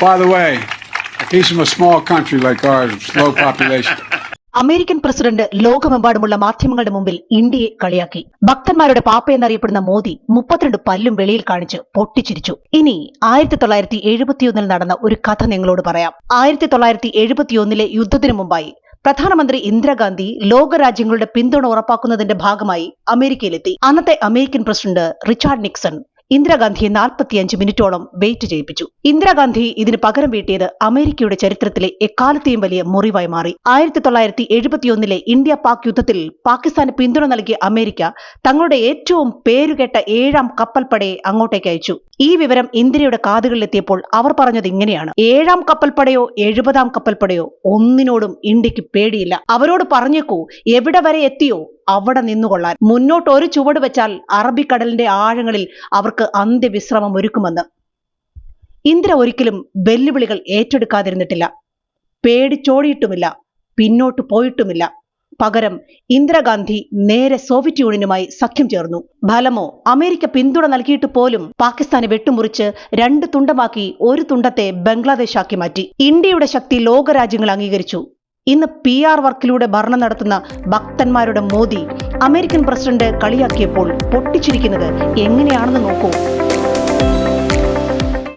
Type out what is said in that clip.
By the way, he's from a small country like ours, low population. American president ലോകമെമ്പാടുമുള്ള മാധ്യമങ്ങളുടെ മുമ്പിൽ ഇന്ത്യയെ കളിയാക്കി. ഭക്തന്മാരുടെ പാപ്പ എന്നറിയപ്പെടുന്ന മോദി 32 പല്ലും വെളിയിൽ കാണിച്ച് പൊട്ടിച്ചിരിച്ചു. ഇനി 1971 നടന്ന ഒരു കഥ നിങ്ങളോട് പറയാം. 1971 യുദ്ധത്തിനു മുമ്പായി പ്രധാനമന്ത്രി ഇന്ദിരാഗാന്ധി ലോകരാജ്യങ്ങളുടെ പിന്തുണ ഉറപ്പാക്കുന്നതിന്റെ ഭാഗമായി അമേരിക്കയിലെത്തി. അന്നത്തെ അമേരിക്കൻ പ്രസിഡന്റ് റിച്ചാർഡ് നിക്സൺ ഇന്ദിരാഗാന്ധിയെ 45 മിനിറ്റോളം വെയിറ്റ് ചെയ്യിപ്പിച്ചു. ഇന്ദിരാഗാന്ധി ഇതിന് പകരം വീട്ടിയത് അമേരിക്കയുടെ ചരിത്രത്തിലെ എക്കാലത്തെയും വലിയ മുറിവായി മാറി. 1971 ഇന്ത്യ പാക് യുദ്ധത്തിൽ പാകിസ്ഥാന് പിന്തുണ നൽകിയ അമേരിക്ക തങ്ങളുടെ ഏറ്റവും പേരുകേട്ട 7ാം കപ്പൽപ്പടയെ അങ്ങോട്ടേക്ക് അയച്ചു. ഈ വിവരം ഇന്ദിരയുടെ കാതുകളിലെത്തിയപ്പോൾ അവർ പറഞ്ഞത് ഇങ്ങനെയാണ്: 7ാം കപ്പൽപ്പടയോ 70ാം കപ്പൽപ്പടയോ ഒന്നിനോടും ഇന്ത്യക്ക് പേടിയില്ല. അവരോട് പറഞ്ഞേക്കൂ, എവിടെ വരെ എത്തിയോ അവിടെ നിന്നുകൊള്ളാൻ. മുന്നോട്ട് ഒരു ചുവട് വെച്ചാൽ അറബിക്കടലിന്റെ ആഴങ്ങളിൽ അവർക്ക് അന്ത്യവിശ്രമം ഒരുക്കുമെന്ന്. ഇന്ദിര ഒരിക്കലും വെല്ലുവിളികൾ ഏറ്റെടുക്കാതിരുന്നിട്ടില്ല, പേടിച്ചോടിയിട്ടുമില്ല, പിന്നോട്ട് പോയിട്ടുമില്ല. പകരം ഇന്ദിരാഗാന്ധി നേരെ സോവിയറ്റ് യൂണിയനുമായി സഖ്യം ചേർന്നു. ഫലമോ, അമേരിക്ക പിന്തുണ നൽകിയിട്ട് പോലും പാകിസ്ഥാനെ വെട്ടുമുറിച്ച് 2 തുണ്ടമാക്കി ഒരു തുണ്ടത്തെ ബംഗ്ലാദേശാക്കി മാറ്റി. ഇന്ത്യയുടെ ശക്തി ലോകരാജ്യങ്ങൾ അംഗീകരിച്ചു. ഇന്ന് PR വർക്കിലൂടെ ഭരണം നടത്തുന്ന ഭക്തന്മാരുടെ മോദി അമേരിക്കൻ പ്രസിഡന്റ് കളിയാക്കിയപ്പോൾ പൊട്ടിച്ചിരിക്കുന്നത് എങ്ങനെയാണെന്ന് നോക്കൂ.